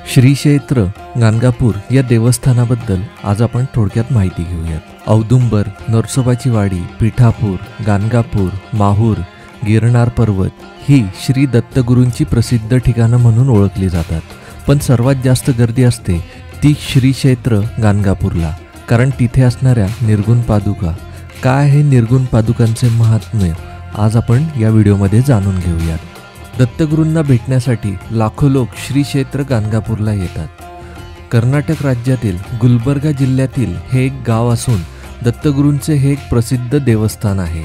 श्री क्षेत्र गाणगापूर या देवस्थानाबद्दल आज आपण थोडक्यात माहिती घेऊयात। औदुंबर, नरसोबाची वाडी, पिठापूर, गाणगापूर, माहूर, गिरनार पर्वत ही श्री दत्तगुरूंची प्रसिद्ध ठिकाणं म्हणून ओळखली जातात। पण सर्वात जास्त गर्दी असते ती श्री क्षेत्र गाणगापूरला, कारण तिथे असणाऱ्या निर्गुण पादुका। काय आहे निर्गुण पादुकांचे महात्म्य आज आपण या व्हिडिओमध्ये जाणून घेऊयात। दत्तगुरूंना भेटण्यासाठी लाखो लोक श्री क्षेत्र गाणगापूरला येतात। कर्नाटक राज्यातील गुलबर्गा जिल्ह्यातील हे एक गाव असून दत्तगुरूंचे हे एक प्रसिद्ध देवस्थान आहे।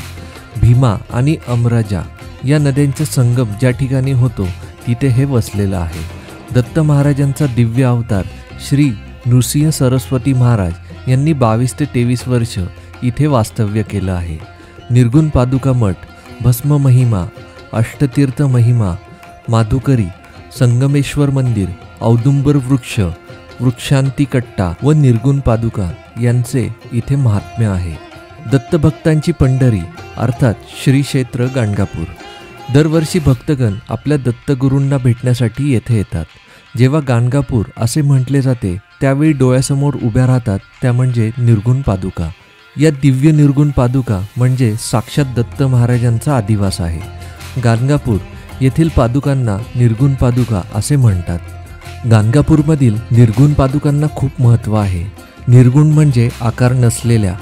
भीमा आणि अमराजा या नद्यांचा संगम ज्या ठिकाणी होतो तिथे हे वसलेलं आहे। दत्त महाराजांचा दिव्य अवतार श्री नृसिंह सरस्वती महाराज यांनी 22 ते 23 वर्ष इथे वास्तव्य केलं आहे। निर्गुण पादुका मठ, भस्म महिमा, अष्टतीर्थ महिमा, माधुकरी, संगमेश्वर मंदिर, औदुंबर वृक्ष, वृक्षांती कट्टा व निर्गुण पादुका यांचे इथे महात्म्य आहे। दत्तभक्तांची पंढरी अर्थात श्री क्षेत्र गाणगापूर। दरवर्षी भक्तगण आपल्या दत्तगुरूंना भेटण्यासाठी येथे येतात। जेव्हा गाणगापूर असे म्हटले जाते त्यावेळी डोळ्यासमोर उभ्या राहतात त्या म्हणजे निर्गुण पादुका। या दिव्य निर्गुण पादुका म्हणजे साक्षात दत्त महाराजांचा आदिवास आहे। गाणगापूर येथील पादुकांना निर्गुण पादुका असे म्हणतात। गाणगापूरमधील निर्गुण पादुकांना खूप महत्त्व आहे। निर्गुण म्हणजे आकार नसलेल्या,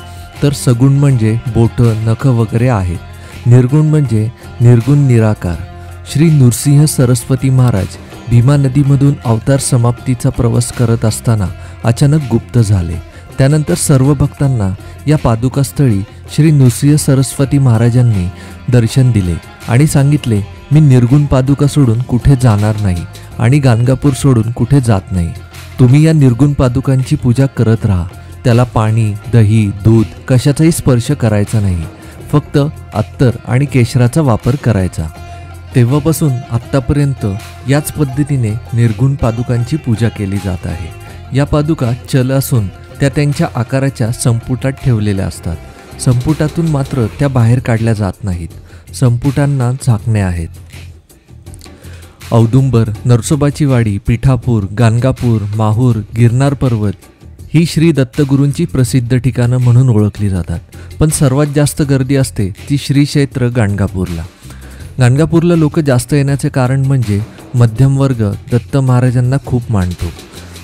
तर सगुण म्हणजे बोटं, नख वगैरे आहेत। निर्गुण म्हणजे निर्गुण निराकार। श्री नृसिंह सरस्वती महाराज भीमा नदीमधून अवतार समाप्तीचा प्रवास करत असताना अचानक गुप्त झाले। त्यानंतर सर्व भक्तांना या पादुकास्थळी श्री नृसिंह सरस्वती महाराजांनी दर्शन दिले आणि सांगितले, मी निर्गुण पादुका सोडून कुठे जाणार नाही आणि गाणगापूर सोडून कुठे जात नाही। तुम्ही या निर्गुण पादुकांची पूजा करत राहा। त्याला पाणी, दही, दूध कशाचाही स्पर्श करायचा नाही, फक्त अत्तर आणि केशराचा वापर करायचा। तेव्हापासून आत्तापर्यंत याच पद्धतीने निर्गुण पादुकांची पूजा केली जात आहे। या पादुका चल असून त्या त्यांच्या आकाराच्या संपुटात ठेवलेल्या असतात। संपुटातून मात्र त्या बाहेर काढल्या जात नाहीत। संपुटांना झाकणे आहेत। औदुंबर, नरसोबाची वाडी, पिठापूर, गाणगापूर, माहूर, गिरनार पर्वत ही श्री दत्तगुरूंची प्रसिद्ध ठिकाणं म्हणून ओळखली जातात। पण सर्वात जास्त गर्दी असते ती श्री क्षेत्र गाणगापूरला। गाणगापूरला लोक जास्त येण्याचे कारण म्हणजे मध्यम वर्ग दत्त महाराजांना खूप मानतो।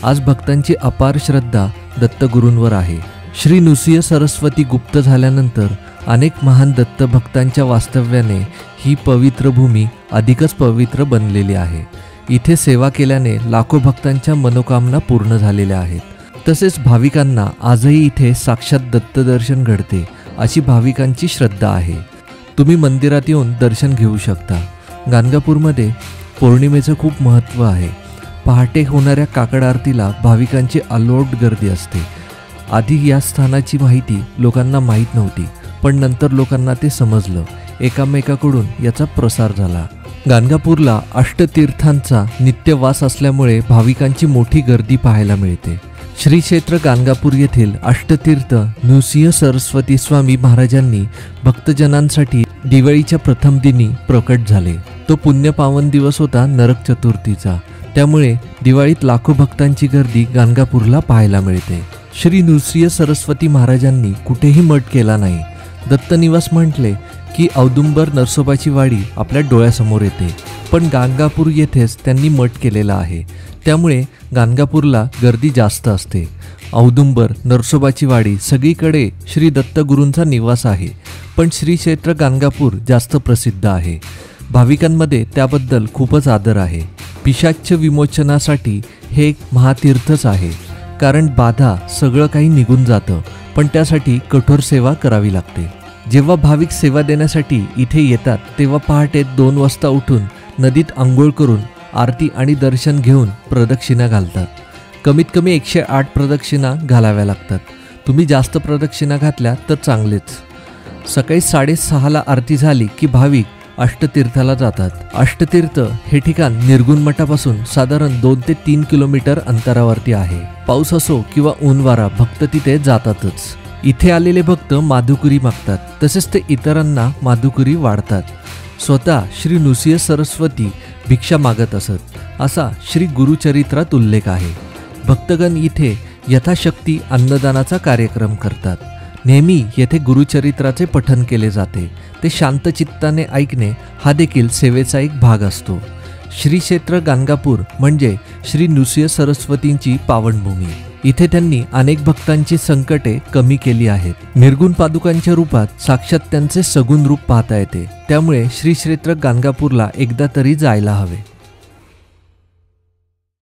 आज भक्तांची अपार श्रद्धा दत्तगुरूंवर आहे। श्री नृसिंह सरस्वती गुप्त झाल्यानंतर अनेक महान दत्त भक्तांच्या वास्तव्याने ही पवित्र भूमी अधिकच पवित्र बनलेली आहे। इथे सेवा केल्याने लाखो भक्तांच्या मनोकामना पूर्ण झालेल्या आहेत। तसेच भाविकांना आजही इथे साक्षात दत्तदर्शन घडते अशी भाविकांची श्रद्धा आहे। तुम्ही मंदिरात येऊन दर्शन घेऊ शकता। गाणगापूरमध्ये पौर्णिमेचं खूप महत्त्व आहे। पहाटे होणाऱ्या काकड आरतीला भाविकांची अलोट गर्दी असते। आधी या स्थानाची माहिती लोकांना माहीत नव्हती, पण नंतर लोकांना ते समजलं। एकामेकाकडून याचा प्रसार झाला। गाणगापूरला अष्टतीर्थांचा नित्यवास असल्यामुळे भाविकांची मोठी गर्दी पाहायला मिळते। श्री क्षेत्र गाणगापूर येथील अष्टतीर्थ नृसिंह सरस्वती स्वामी महाराजांनी भक्तजनांसाठी दिवाळीच्या प्रथम दिनी प्रकट झाले। तो पुण्यपावन दिवस होता नरक चतुर्थीचा, त्यामुळे दिवाळीत लाखो भक्तांची गर्दी गाणगापूरला पाहायला मिळते। श्री नृसिंह सरस्वती महाराजांनी कुठेही मठ केला नाही। दत्तनिवास म्हटले की औदुंबर, नरसोबाची वाडी आपल्या डोळ्यासमोर येते, पण गाणगापूर येथेच त्यांनी मठ केलेला आहे, त्यामुळे गाणगापूरला गर्दी जास्त असते। औदुंबर, नरसोबाची वाडी सगळीकडे श्री दत्तगुरूंचा निवास आहे, पण श्री क्षेत्र गाणगापूर जास्त प्रसिद्ध आहे। भाविकांमध्ये त्याबद्दल खूपच आदर आहे। पिशाच्य विमोचनासाठी हे एक महातीर्थच आहे, कारण बाधा सगळं काही निघून जातं, पण त्यासाठी कठोर सेवा करावी लागते। जेव्हा भाविक सेवा देण्यासाठी इथे येतात तेव्हा पहाटे 2 वाजता उठून नदीत आंघोळ करून आरती आणि दर्शन घेऊन प्रदक्षिणा घालतात। कमीत कमी 108 प्रदक्षिणा घालाव्या लागतात। तुम्ही जास्त प्रदक्षिणा घातल्या तर चांगलेच। सकाळी 6:30ला आरती झाली की भाविक अष्टतीर्थाला जातात। अष्टतीर्थ हे ठिकाण निर्गुण मठापासून साधारण 2 ते 3 किलोमीटर अंतरावरती आहे। पाऊस असो किंवा ऊन वारा भक्त तिथे जातातच। इथे आलेले भक्त माधुकरी मागतात, तसेच ते इतरांना माधुकरी वाढतात। स्वतः श्री नृसिंह सरस्वती भिक्षा मागत असत असा श्री गुरुचरित्रात उल्लेख आहे. भक्तगण इथे यथाशक्ती अन्नदानाचा कार्यक्रम करतात. नेहमी येथे गुरुचरित्राचे पठण केले जाते. ते शांत चित्ताने ऐकणे हा देखील सेवेचा एक भाग असतो. श्री क्षेत्र गाणगापूर म्हणजे श्री नृसिंह सरस्वतींची पावनभूमी. इथे त्यांनी अनेक भक्तांची संकटे कमी केली आहेत. निर्गुण पादुकांच्या रूपात साक्षात त्यांचे सगुण रूप पाहता येते. त्यामुळे श्री क्षेत्र गाणगापूरला एकदा तरी जायला हवे.